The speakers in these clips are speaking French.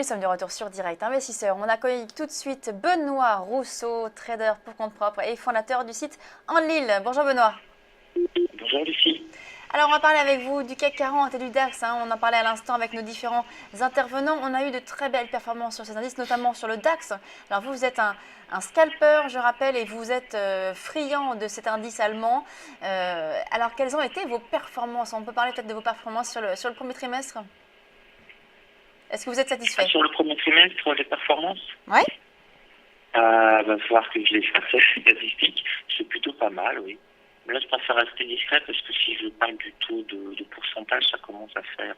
sommes de retour sur Direct Investisseur. On accueille tout de suite Benoît Rousseau, trader pour compte propre et fondateur du site Enlil. Bonjour Benoît. Bonjour Lucie. Alors on va parler avec vous du CAC 40 et du DAX. On en parlait à l'instant avec nos différents intervenants. On a eu de très belles performances sur ces indices, notamment sur le DAX. Alors vous êtes un scalper, je rappelle, et vous êtes friand de cet indice allemand. Alors quelles ont été vos performances? On peut parler peut-être de vos performances sur le premier trimestre. Est-ce que vous êtes satisfait? Sur le premier trimestre, les performances, Oui. va falloir que je les fasse statistiques. C'est plutôt pas mal, oui. Là, je préfère rester discret parce que si je parle du taux de pourcentage, ça commence à faire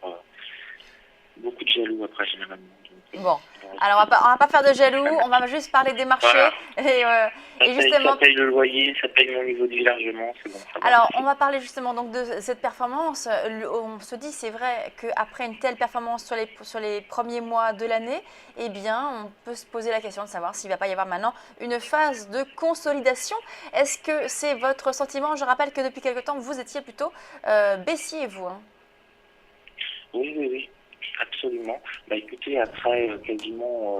beaucoup de jaloux après, généralement. Donc, Bon, alors on va pas faire de jaloux, on va juste parler des marchés. voilà. Et justement, Ça paye le loyer, ça paye mon niveau de vie largement, c'est bon, ça va. alors on va parler justement donc de cette performance. On se dit, c'est vrai qu'après une telle performance sur les premiers mois de l'année, eh bien, on peut se poser la question de savoir s'il ne va pas y avoir maintenant une phase de consolidation. Est-ce que c'est votre sentiment? Je rappelle que depuis quelque temps, vous étiez plutôt baissier, vous. Oui, oui, oui, absolument. Bah écoutez, après quasiment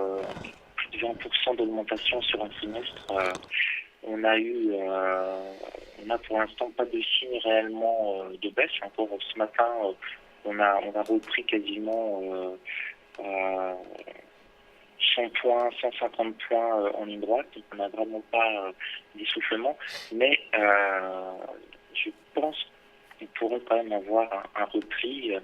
plus de 20% d'augmentation sur un semestre, on a pour l'instant pas de signe réellement de baisse. Encore ce matin, on a repris quasiment 100 points, 150 points en ligne droite. Donc on n'a vraiment pas d'essoufflement. Mais je pense qu'on pourrait quand même avoir un repli.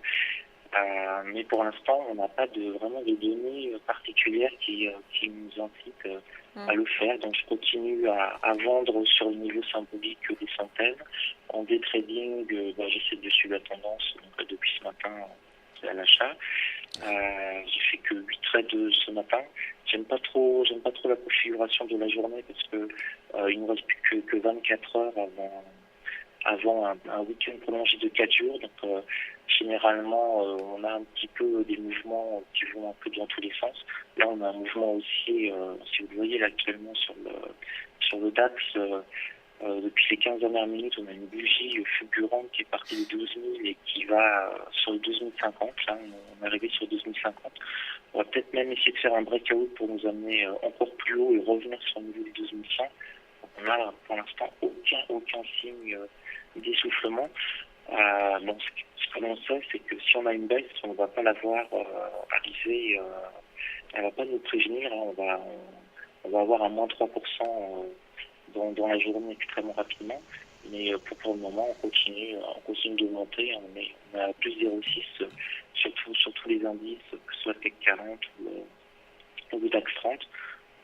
Mais pour l'instant, on n'a pas vraiment de données particulières qui nous incitent à le faire. Donc je continue à vendre sur le niveau symbolique des centaines. En day trading, j'essaie de suivre la tendance. Donc depuis ce matin, c'est à l'achat. J'ai fait que 8 trades ce matin. J'aime pas trop la configuration de la journée parce que il ne reste plus que 24 heures avant un week-end prolongé de 4 jours. Donc généralement, on a un petit peu des mouvements qui vont un peu dans tous les sens. Là, on a un mouvement aussi, si vous le voyez là, actuellement sur le DAX, depuis les 15 dernières minutes, on a une bougie fulgurante qui est partie de 12 000 et qui va sur les 12 050. Là, on est arrivé sur 12 050. On va peut-être même essayer de faire un breakout pour nous amener encore plus haut et revenir sur le niveau des 12 100. Donc, on a pour l'instant aucun signe d'essoufflement. Ce que l'on sait, c'est que si on a une baisse, on ne va pas la voir arriver, elle ne va pas nous prévenir, hein, on va avoir un moins 3% dans la journée extrêmement rapidement. Mais pour le moment, on continue d'augmenter. On est à plus 0,6 sur tous les indices, que ce soit TEC 40 ou le DAX 30.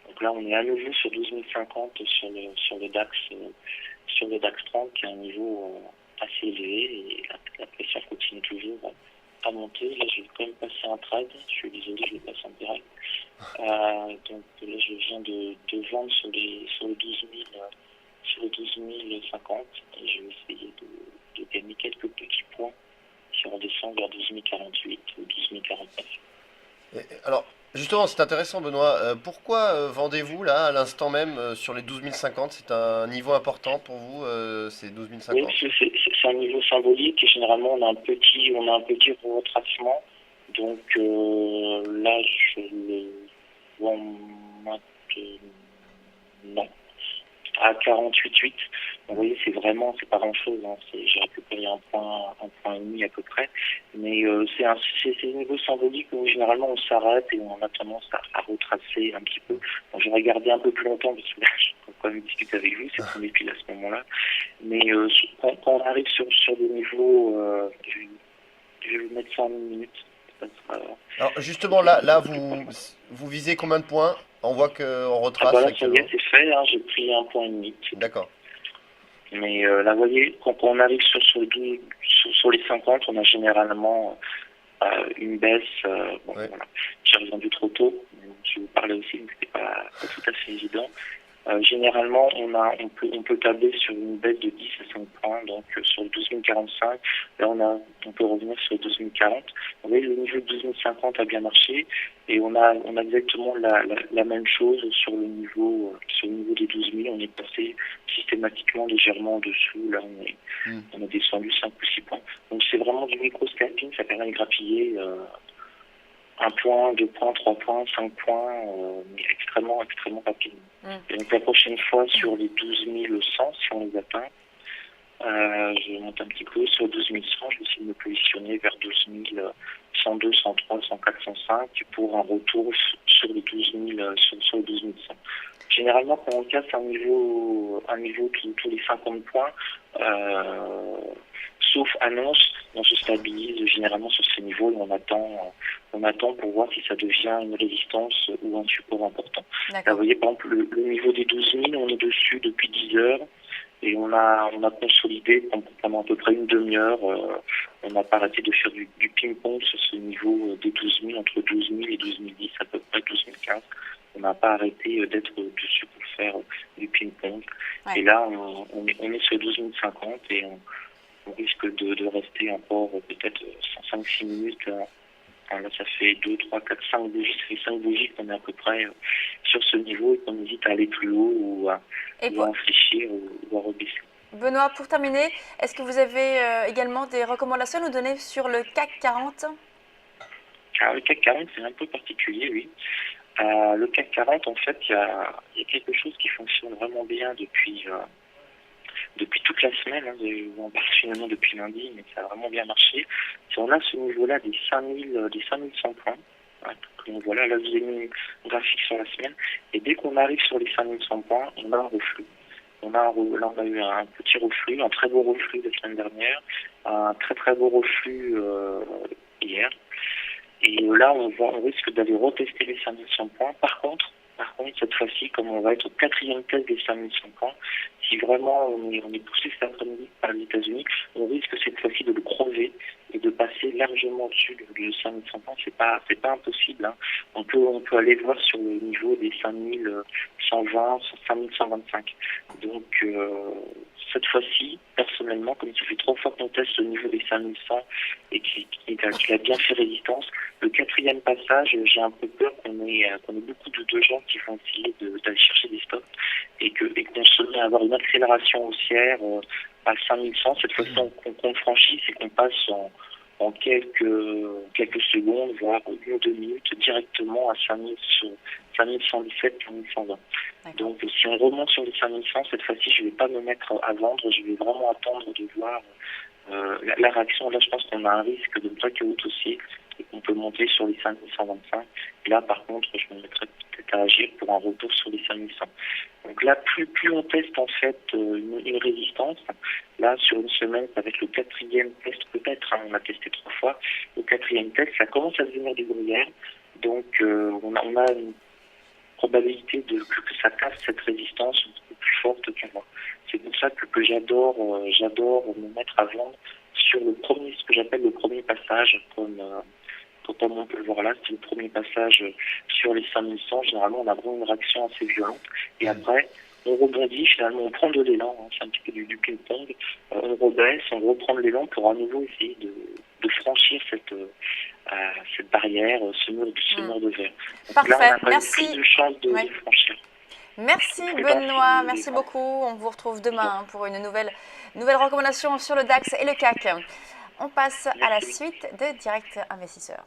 Donc là, on est à nouveau sur 12 050 sur le DAX 30, qui est un niveau assez élevé, et la pression continue toujours à monter. Là, je vais quand même passer un trade. Je suis désolé, je vais passer en direct. Donc là, je viens de vendre sur les 12 050, et je vais essayer de gagner quelques petits points si on redescend vers 12 048 ou 12 049. Alors, justement, c'est intéressant, Benoît. Pourquoi vendez-vous là, à l'instant même, sur les 12 050? C'est un niveau important pour vous, ces 12 050? Oui, c'est un niveau symbolique et généralement on a un petit retracement. Donc là, je le vends maintenant à 48,8. Donc, vous voyez, c'est pas grand-chose. Hein. J'ai récupéré un point et demi à peu près. Mais c'est un niveau symbolique où généralement on s'arrête et on a tendance à retracer un petit peu. Donc, j'aurais gardé un peu plus longtemps parce que là, je peux quand même discuter avec vous, c'est premier pile à ce moment-là. Mais quand on arrive sur des niveaux, je vais vous mettre ça en une minute. Ça sera, Alors, justement, là vous visez combien de points? On voit qu'on retrace là, ça y actuellement. est, c'est fait. Hein, j'ai pris un point et demi. D'accord. Mais là, vous voyez, quand on arrive sur les 50, on a généralement une baisse. Ouais. Voilà. J'ai revendu trop tôt. Je vous parlais aussi, mais c'était pas tout à fait évident. Généralement, on peut tabler sur une baisse de 10 à 5 points, donc sur le 12 045. Là, on peut revenir sur le 12 040. Vous voyez, le niveau de 12 050 a bien marché, et on a exactement la même chose sur le niveau des 12 000. On est passé systématiquement légèrement en dessous. Là, on a descendu 5 ou 6 points. Donc, c'est vraiment du micro-scalping. Ça permet de grappiller 1 point, 2 points, 3 points, 5 points, mais extrêmement, extrêmement rapidement. Mm. Et donc la prochaine fois sur les 12 100, si on les atteint, je monte un petit peu sur 12 100, je vais essayer de me positionner vers 12 102, 103, 104, 105 pour un retour sur les 12 000, sur les 12 100. Généralement, quand on casse un niveau tous les 50 points, sauf annonce, on se stabilise généralement sur ces niveaux et on attend pour voir si ça devient une résistance ou un support important. Là, vous voyez, par exemple, le niveau des 12 000, on est dessus depuis 10 heures et on a consolidé pendant à peu près une demi-heure. On n'a pas arrêté de faire du ping-pong sur ce niveau des 12 000, entre 12 000 et 12 010, à peu près 12 015. On n'a pas arrêté d'être dessus pour faire du ping-pong. Ouais. Et là, on est sur 12 050 et on risque de rester encore peut-être 5-6 minutes. Là, ça fait 2, 3, 4, 5 bougies. Ça fait 5 bougies qu'on est à peu près sur ce niveau et qu'on hésite à aller plus haut ou à infléchir ou à rebaisser. Benoît, pour terminer, est-ce que vous avez également des recommandations à nous donner sur le CAC 40 ? Le CAC 40, c'est un peu particulier, oui. Le CAC 40, en fait, il y a quelque chose qui fonctionne vraiment bien depuis toute la semaine, on parle finalement depuis lundi, mais ça a vraiment bien marché. Si on a ce niveau-là des 5100 points, donc voilà, là vous avez mis un graphique sur la semaine, et dès qu'on arrive sur les 5100 points, on a un reflux. Là, on a eu un petit reflux, un très beau reflux la semaine dernière, un très très beau reflux hier. Et là, on risque d'aller retester les 5100 points. Par contre, cette fois-ci, comme on va être au 4e test des 5100 points, si vraiment on est poussé cet après-midi par les États-Unis, on risque cette fois-ci de le crever et de passer largement au-dessus de 5100 points. C'est pas impossible. Hein. On peut aller voir sur le niveau des 5120, 5125. Donc cette fois-ci, personnellement, comme ça fait 3 fois qu'on teste au niveau des 5100 et qui a bien fait résistance, le 4e passage, j'ai un peu peur qu'on ait beaucoup de gens qui vont essayer d'aller chercher des stocks et qu'on se met à avoir une accélération haussière à 5100. Cette fois-ci, qu'on franchisse et qu'on passe en quelques secondes, voire 1 ou 2 minutes, directement à 5117, 5120. Donc si on remonte sur les 5100, cette fois-ci, je ne vais pas me mettre à vendre, je vais vraiment attendre de voir la réaction. Là, je pense qu'on a un risque de breakout aussi et qu'on peut monter sur les 5125. Et là, par contre, je me mettrai peut-être à agir pour un retour sur les 5100. Donc là, plus on teste en fait une résistance, là sur une semaine avec le 4e test peut-être, on a testé 3 fois, le 4e test, ça commence à devenir du gruyère, donc on a une probabilité que ça casse cette résistance un peu plus forte qu'avant. C'est pour ça que j'adore me mettre à vendre sur ce que j'appelle le premier passage, comme on peut le voir là, c'est le premier passage sur les 5100. Généralement, on a vraiment une réaction assez violente. Et après, on rebondit, finalement, on prend de l'élan. C'est un petit peu du ping-pong. On rebaisse, on reprend de l'élan pour à nouveau essayer de franchir cette barrière, ce mur de verre. Donc parfait, là, on a merci. plus de chance de franchir. Merci Benoît, merci beaucoup. On vous retrouve demain pour une nouvelle recommandation sur le DAX et le CAC. On passe à la suite de Direct Investisseur.